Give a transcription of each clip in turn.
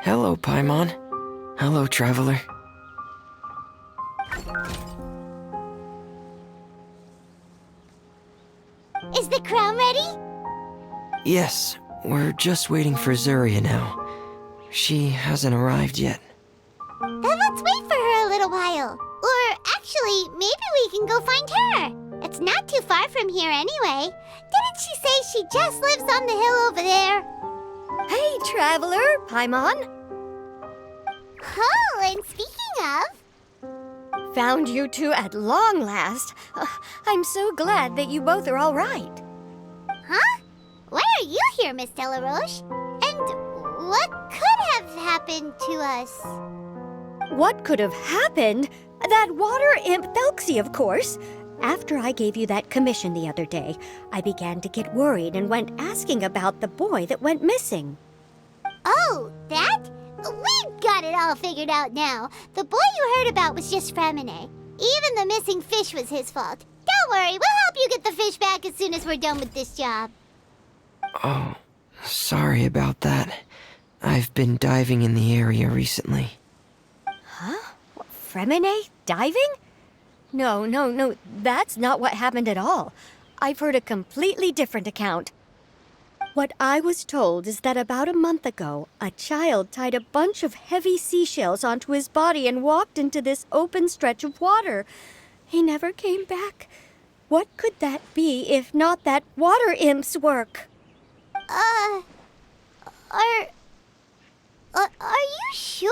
Hello, Paimon. Hello, traveler. Is the crown ready? Yes, we're just waiting for Zuria now. She hasn't arrived yet. Then let's wait for her a little while. Or actually, maybe we can go find her. It's not too far from here anyway. Didn't she say she just lives on the hill over there? Hey, traveler, Paimon. Oh, and speaking of... Found you two at long last. I'm so glad that you both are all right. Huh? Why are you here, Miss Delaroche? And what could have happened to us? What could have happened? That water imp Thelxie, of course. After I gave you that commission the other day, I began to get worried and went asking about the boy that went missing. Oh, that? We've got it all figured out now. The boy you heard about was just Fremine. Even the missing fish was his fault. Don't worry, we'll help you get the fish back as soon as we're done with this job. Oh, sorry about that. I've been diving in the area recently. Huh? Fremine? Diving? No, that's not what happened at all. I've heard a completely different account. What I was told is that about a month ago, a child tied a bunch of heavy seashells onto his body and walked into this open stretch of water. He never came back. What could that be if not that water imp's work? Are you sure?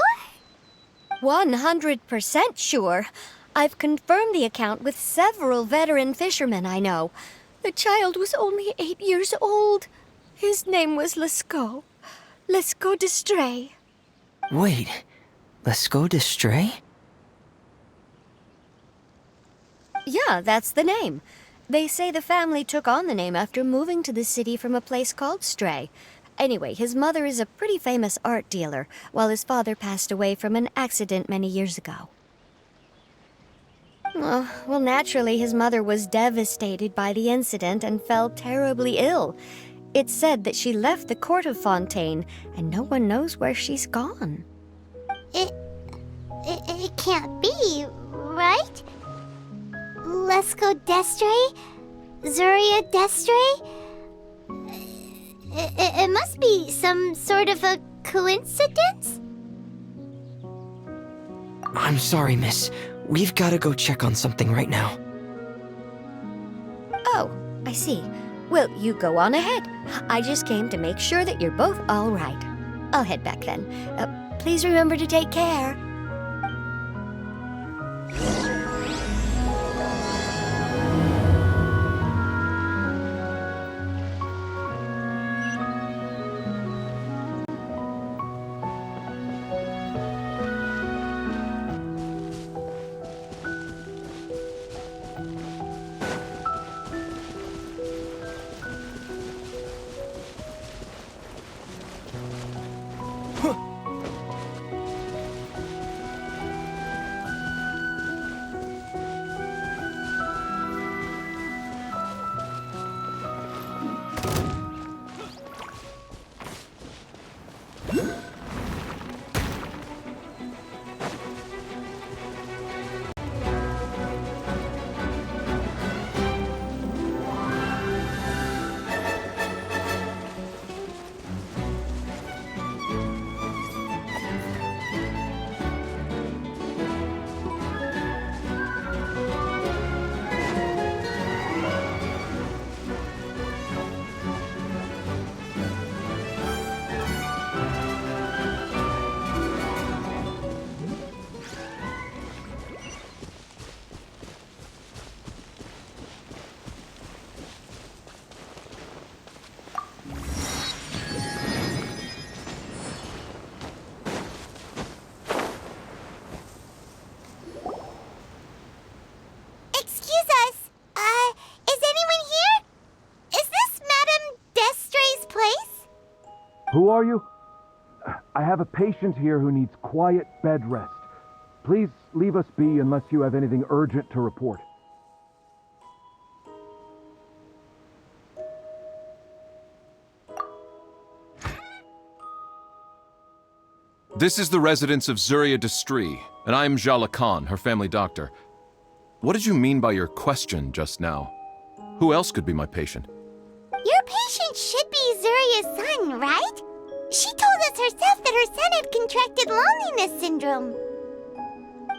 100% sure. I've confirmed the account with several veteran fishermen I know. The child was only 8 years old. His name was Lescaut. Lescaut d'Estray. Wait, Lescaut d'Estray? Yeah, that's the name. They say the family took on the name after moving to the city from a place called Stray. Anyway, his mother is a pretty famous art dealer, while his father passed away from an accident many years ago. Well, naturally, his mother was devastated by the incident and fell terribly ill. It's said that she left the court of Fontaine, and no one knows where she's gone. It can't be, right? Lescaut d'Estray? Zuria d'Estray? It must be some sort of a coincidence? I'm sorry, miss. We've got to go check on something right now. Oh, I see. Well, you go on ahead. I just came to make sure that you're both all right. I'll head back then. Please remember to take care. Who are you? I have a patient here who needs quiet bed rest. Please leave us be unless you have anything urgent to report. This is the residence of Zuria Destri, and I'm Jala Khan, her family doctor. What did you mean by your question just now? Who else could be my patient? Your patient should be Zuria's son, right? She told us herself that her son had contracted loneliness syndrome.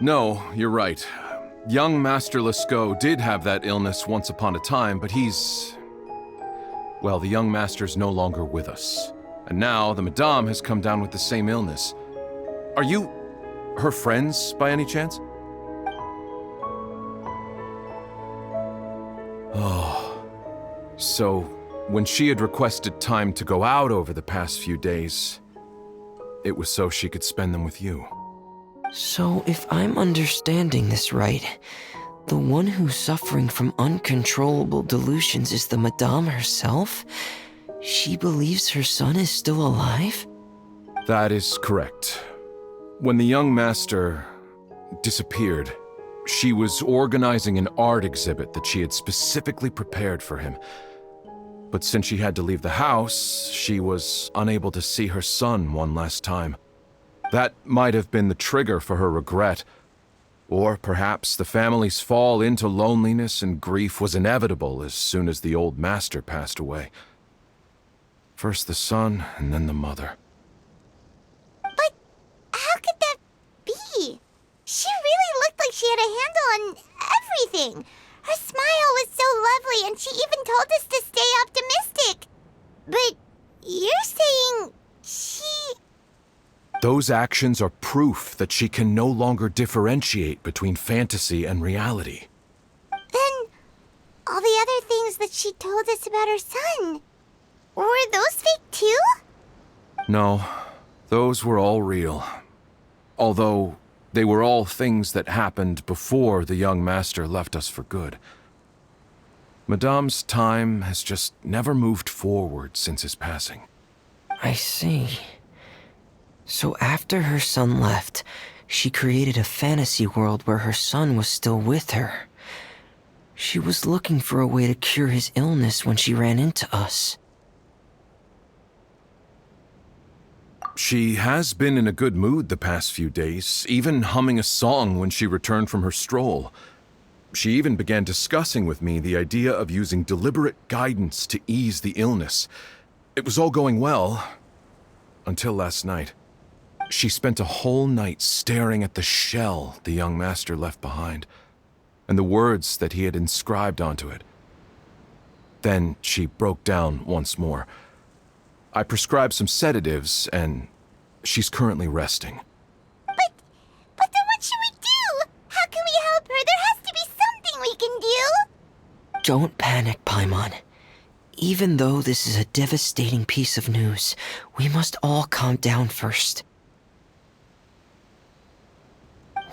No, you're right. Young Master Lescaut did have that illness once upon a time, but well, the young master's no longer with us. And now the Madame has come down with the same illness. Are you her friends, by any chance? Oh, so when she had requested time to go out over the past few days, it was so she could spend them with you. So, if I'm understanding this right, the one who's suffering from uncontrollable delusions is the Madame herself? She believes her son is still alive? That is correct. When the young master disappeared, she was organizing an art exhibit that she had specifically prepared for him. But since she had to leave the house, she was unable to see her son one last time. That might have been the trigger for her regret. Or perhaps the family's fall into loneliness and grief was inevitable as soon as the old master passed away. First the son, and then the mother. But how could that be? She really looked like she had a handle on everything. Her smile was so lovely, and she even told us to stay optimistic. But you're saying she... Those actions are proof that she can no longer differentiate between fantasy and reality. Then all the other things that she told us about her son, were those fake too? No, those were all real. Although they were all things that happened before the young master left us for good. Madame's time has just never moved forward since his passing. I see. So after her son left, she created a fantasy world where her son was still with her. She was looking for a way to cure his illness when she ran into us. She has been in a good mood the past few days, even humming a song when she returned from her stroll. She even began discussing with me the idea of using deliberate guidance to ease the illness. It was all going well, until last night. She spent a whole night staring at the shell the young master left behind, and the words that he had inscribed onto it. Then she broke down once more. I prescribed some sedatives, and she's currently resting. But then what should we do? How can we help her? There has to be something we can do. Don't panic, Paimon. Even though this is a devastating piece of news, we must all calm down first.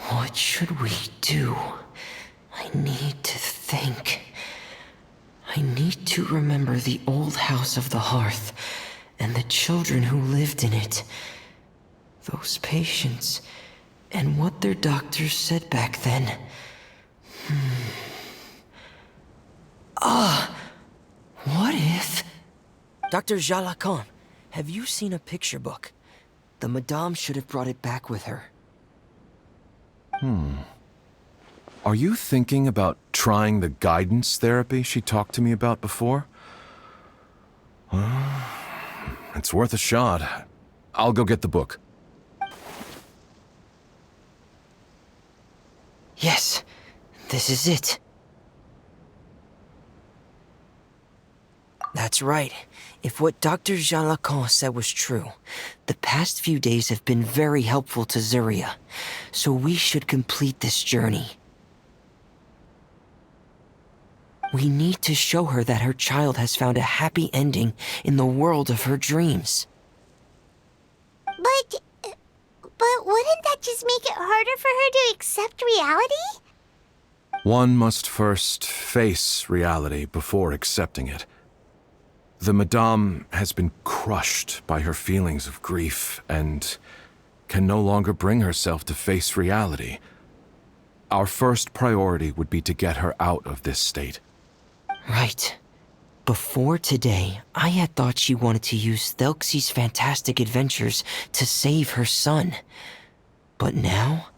What should we do? I need to think. I need to remember the old house of the hearth and the children who lived in it. Those patients, and what their doctors said back then. What if... Dr. Jalacan, have you seen a picture book? The Madame should have brought it back with her. Are you thinking about trying the guidance therapy she talked to me about before? It's worth a shot. I'll go get the book. Yes, this is it. That's right. If what Dr. Jean Lacan said was true, the past few days have been very helpful to Zuria, so we should complete this journey. We need to show her that her child has found a happy ending in the world of her dreams. But wouldn't that just make it harder for her to accept reality? One must first face reality before accepting it. The Madame has been crushed by her feelings of grief and can no longer bring herself to face reality. Our first priority would be to get her out of this state. Right. Before today, I had thought she wanted to use Thelxie's fantastic adventures to save her son. But now,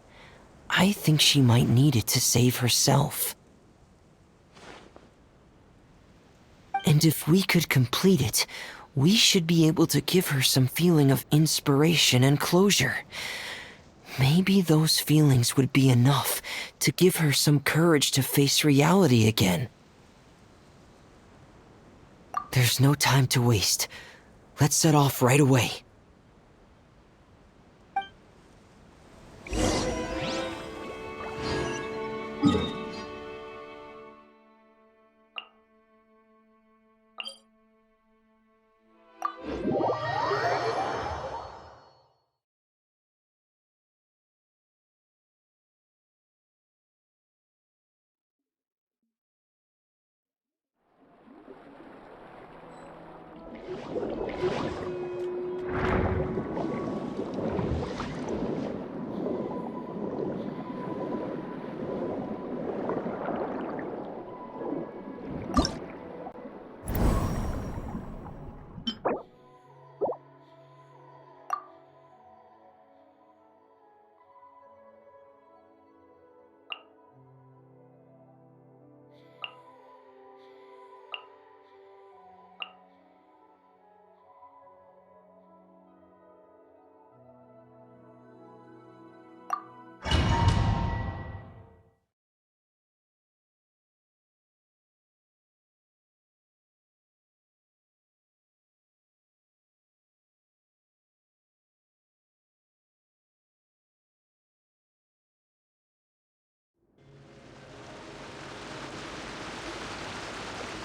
I think she might need it to save herself. And if we could complete it, we should be able to give her some feeling of inspiration and closure. Maybe those feelings would be enough to give her some courage to face reality again. There's no time to waste. Let's set off right away.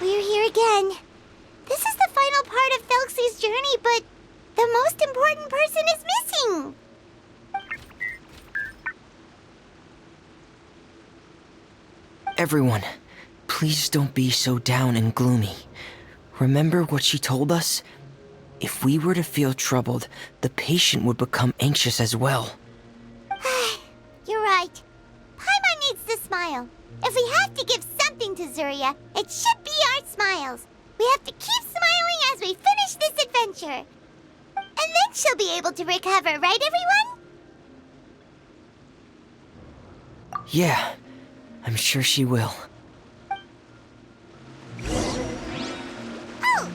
We're here again. This is the final part of Thelxie's journey, but the most important person is missing. Everyone, please don't be so down and gloomy. Remember what she told us? If we were to feel troubled, the patient would become anxious as well. You're right. Paimon needs to smile. If we have to give something to Zuria, it should be our smiles. We have to keep smiling as we finish this adventure. And then she'll be able to recover, right, everyone? Yeah, I'm sure she will. Oh!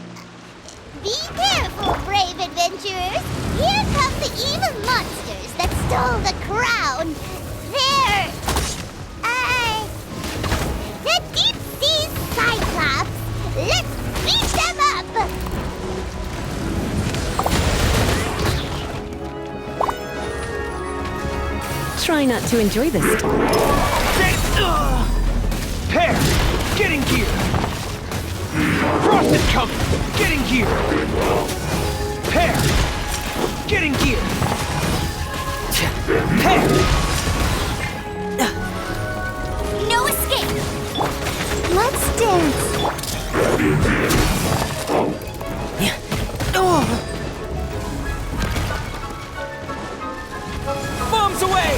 Be careful, brave adventurers! Here come the evil monsters that stole the crown! They're... the deep sea Cyclops! Let's beat them up! Try not to enjoy this. Pear, get in gear! Frost is coming! Get in gear! Pear, get in gear! Pear! No escape! Let's dance! Bombs away!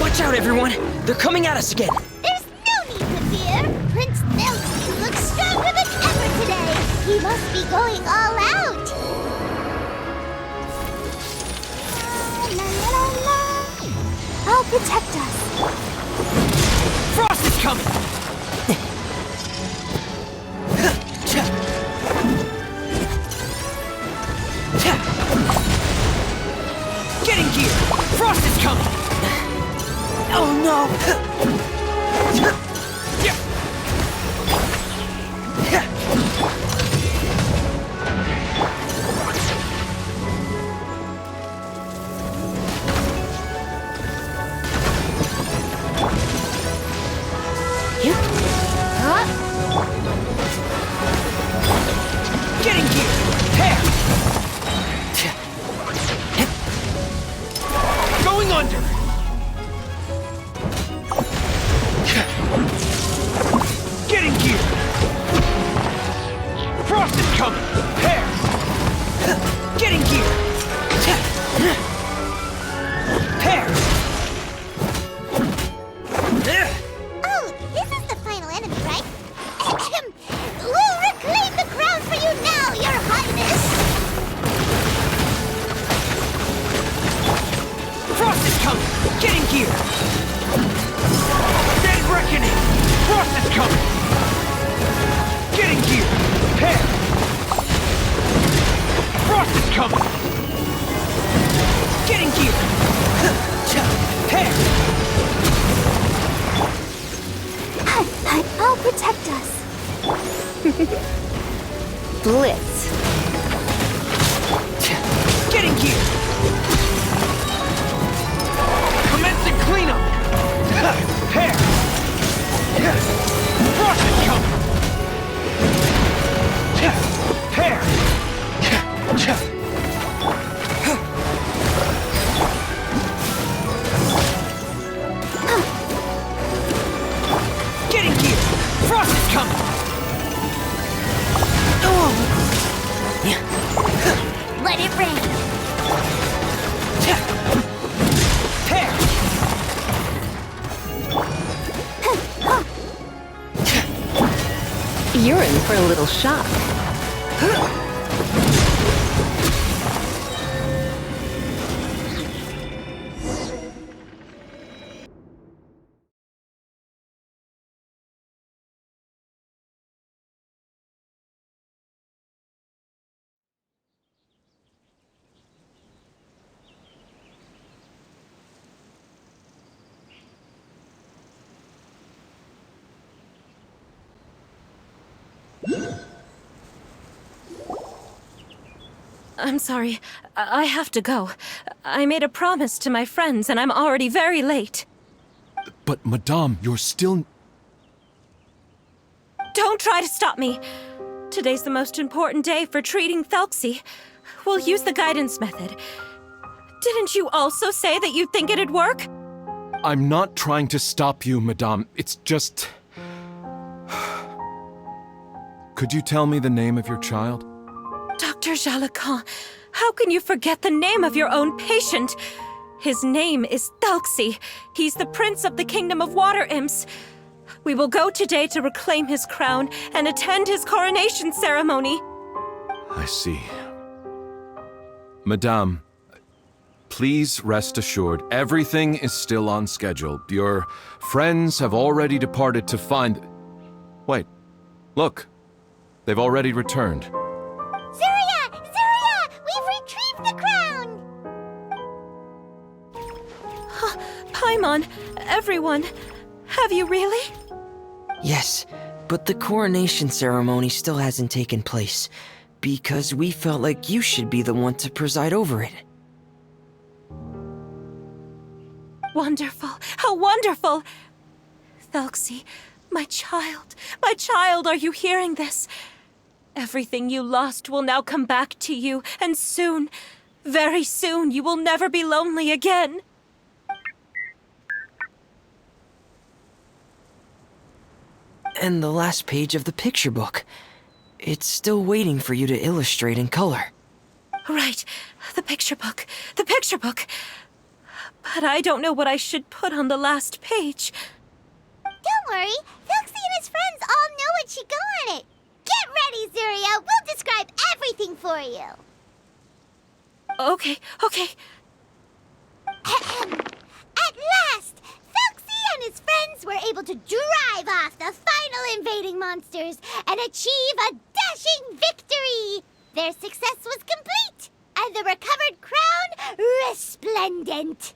Watch out, everyone! They're coming at us again! There's no need to fear! Prince Thelxie looks stronger than ever today! He must be going all out! La, la, la, la. I'll protect us! Frost is coming! Get in gear! Frost is coming! Oh no! Get in gear! Pear! Thunder! Get in gear! Frost is coming! Prepare! Get in gear! Prepare! Oh, this is the final enemy, right? We'll reclaim the crown for you now, Your Highness! Frost is coming! Get in gear! Dead reckoning! Frost is coming! Get in gear! Prepare! Frost is coming! Get in gear! Prepare! I'll protect us. Blitz. Get in gear! Commencing cleanup! Prepare! Frost is coming! Prepare! Get in gear! Frost is coming! Let it rain. Prepare! You're in for a little shock. I'm sorry. I have to go. I made a promise to my friends, and I'm already very late. But, Madame, you're still... Don't try to stop me. Today's the most important day for treating Thelxie. We'll use the guidance method. Didn't you also say that you think it'd work? I'm not trying to stop you, Madame. It's just... Could you tell me the name of your child? Dr. Jalacan, how can you forget the name of your own patient? His name is Thelxie. He's the prince of the kingdom of water imps. We will go today to reclaim his crown and attend his coronation ceremony. I see. Madame, please rest assured, everything is still on schedule. Your friends have already departed to find... Wait, look. They've already returned. Zuria! Zuria! We've retrieved the crown! Paimon, everyone, have you really? Yes, but the coronation ceremony still hasn't taken place, because we felt like you should be the one to preside over it. Wonderful! How wonderful! Thelxie, my child, are you hearing this? Everything you lost will now come back to you, and soon, very soon, you will never be lonely again. And the last page of the picture book. It's still waiting for you to illustrate in color. Right, the picture book. But I don't know what I should put on the last page. Don't worry, Thelxie and his friends all know what should go on it. Get ready, Zuria! We'll describe everything for you. Okay. At last, Thelxie and his friends were able to drive off the final invading monsters and achieve a dashing victory. Their success was complete, and the recovered crown resplendent.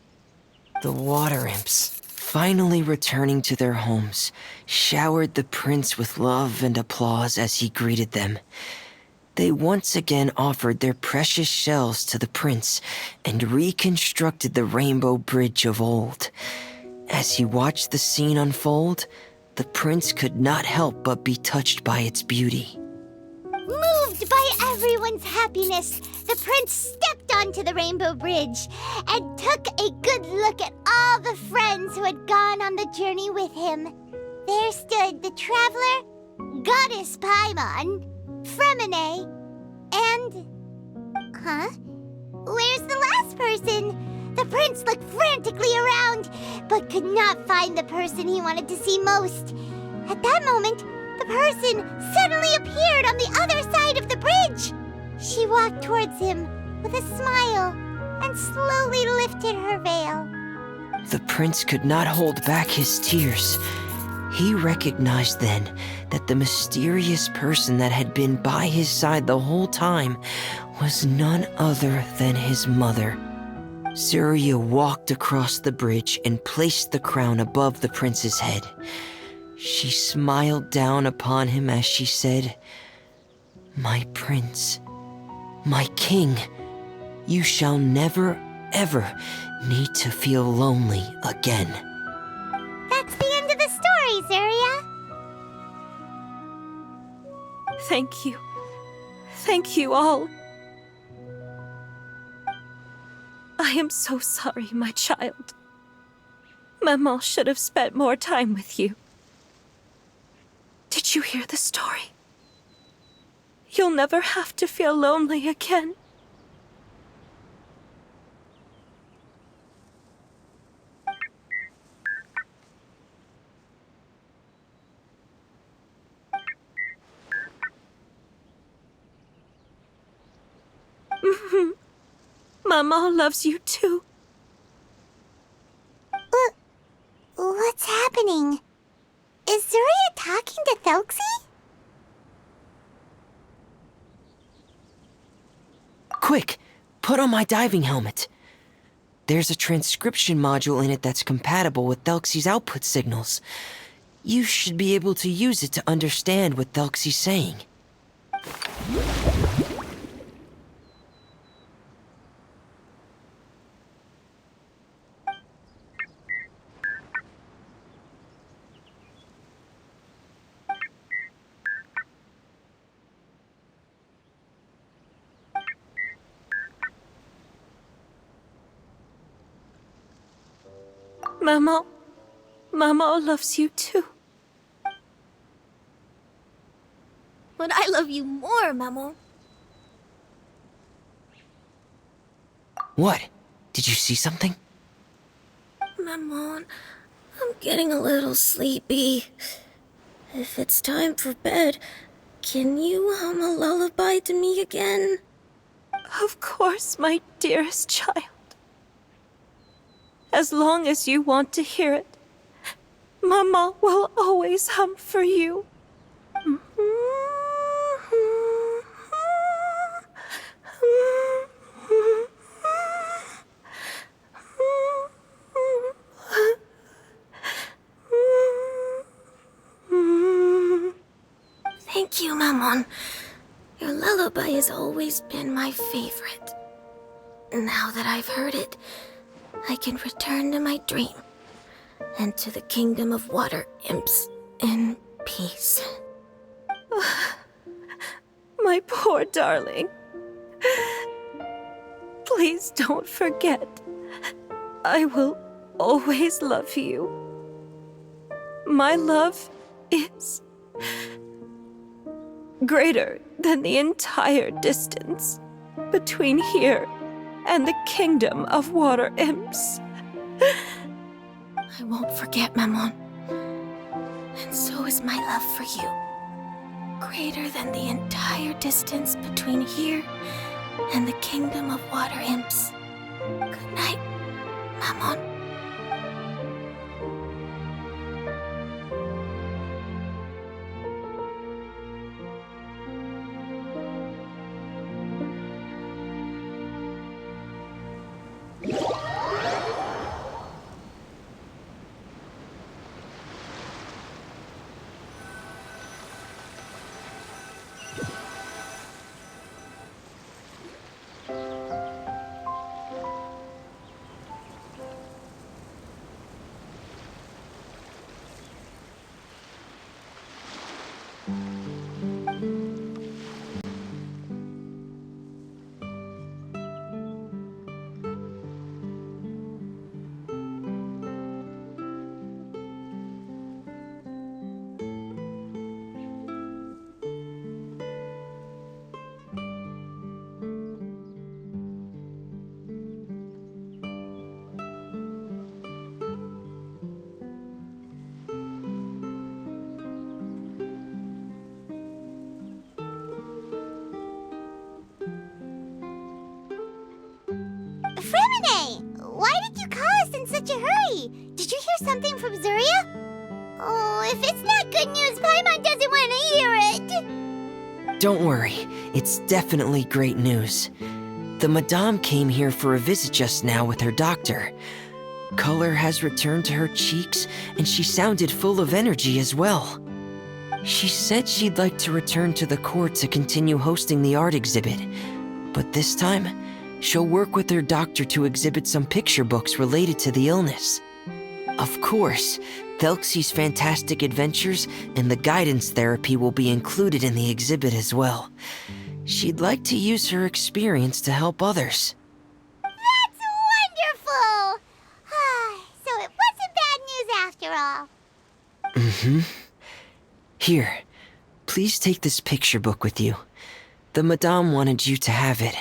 The water imps, finally returning to their homes, showered the prince with love and applause as he greeted them. They once again offered their precious shells to the prince and reconstructed the rainbow bridge of old. As he watched the scene unfold, the prince could not help but be touched by its beauty. Moved by everyone's happiness, the prince stepped onto the rainbow bridge and took a good look at all the friends who had gone on the journey with him. There stood the traveler, Goddess Paimon, Fremine, and... Huh? Where's the last person? The prince looked frantically around, but could not find the person he wanted to see most. At that moment, the person suddenly appeared on the other side of the bridge. She walked towards him with a smile and slowly lifted her veil. The prince could not hold back his tears. He recognized then that the mysterious person that had been by his side the whole time was none other than his mother. Surya walked across the bridge and placed the crown above the prince's head. She smiled down upon him as she said, "My prince, my king, you shall never, ever need to feel lonely again." That's the end of the story, Surya. Thank you. Thank you all. I am so sorry, my child. Maman should have spent more time with you. Did you hear the story? You'll never have to feel lonely again. Maman loves you too. What's happening? Is Surya talking to Thelxie? Quick, put on my diving helmet. There's a transcription module in it that's compatible with Thelxie's output signals. You should be able to use it to understand what Thelxie's saying. Maman loves you too. But I love you more, Maman. What? Did you see something? Maman, I'm getting a little sleepy. If it's time for bed, can you hum a lullaby to me again? Of course, my dearest child. As long as you want to hear it, Mama will always hum for you. Thank you, Maman. Your lullaby has always been my favorite. Now that I've heard it, I can return to my dream and to the kingdom of water imps in peace. My poor darling. Please don't forget. I will always love you. My love is greater than the entire distance between here and the kingdom of water imps. I won't forget, Maman. And so is my love for you. Greater than the entire distance between here and the kingdom of water imps. Good night, Maman. Don't worry, it's definitely great news. The Madame came here for a visit just now with her doctor. Color has returned to her cheeks, and she sounded full of energy as well. She said she'd like to return to the court to continue hosting the art exhibit, but this time, she'll work with her doctor to exhibit some picture books related to the illness. Of course, Thelxie's fantastic adventures and the guidance therapy will be included in the exhibit as well. She'd like to use her experience to help others. That's wonderful! So it wasn't bad news after all. Mm-hmm. Here, please take this picture book with you. The Madame wanted you to have it.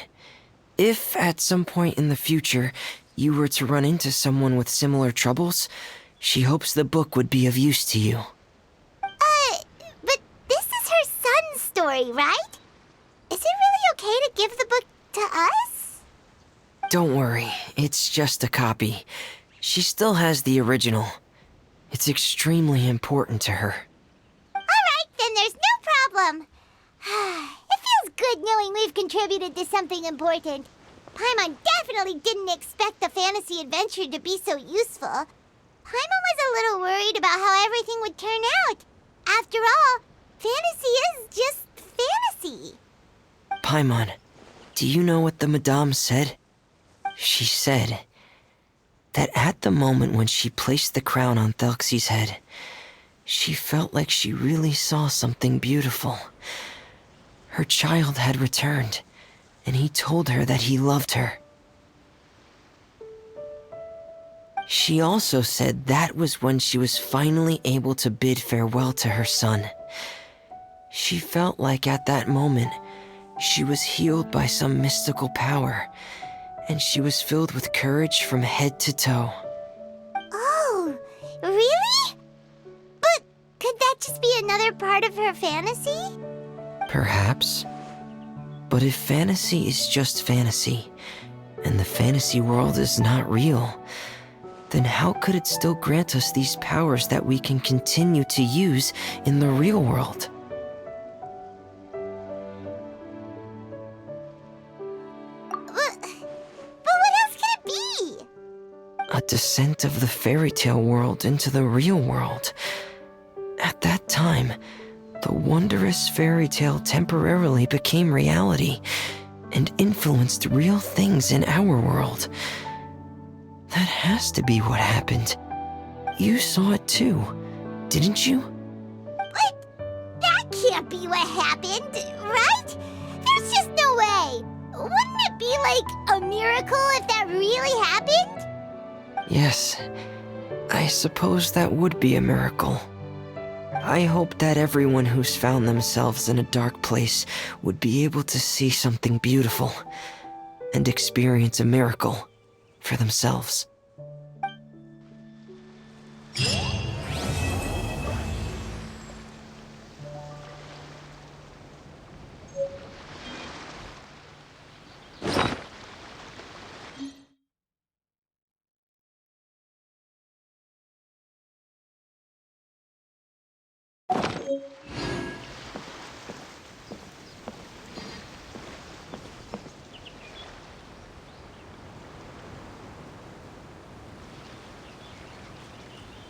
If, at some point in the future, you were to run into someone with similar troubles, she hopes the book would be of use to you. But this is her son's story, right? Is it really okay to give the book to us? Don't worry, it's just a copy. She still has the original. It's extremely important to her. Alright, then there's no problem. It feels good knowing we've contributed to something important. Paimon definitely didn't expect the fantasy adventure to be so useful. Paimon was a little worried about how everything would turn out. After all, fantasy is just fantasy. Paimon, do you know what the Madame said? She said that at the moment when she placed the crown on Thelxie's head, she felt like she really saw something beautiful. Her child had returned, and he told her that he loved her. She also said that was when she was finally able to bid farewell to her son. She felt like at that moment, she was healed by some mystical power, and she was filled with courage from head to toe. Oh, really? But could that just be another part of her fantasy? Perhaps. But if fantasy is just fantasy, and the fantasy world is not real, then how could it still grant us these powers that we can continue to use in the real world? But what else could it be? A descent of the fairy tale world into the real world. At that time, the wondrous fairy tale temporarily became reality and influenced real things in our world. That has to be what happened. You saw it too, didn't you? But that can't be what happened, right? There's just no way. Wouldn't it be like a miracle if that really happened? Yes, I suppose that would be a miracle. I hope that everyone who's found themselves in a dark place would be able to see something beautiful and experience a miracle for themselves.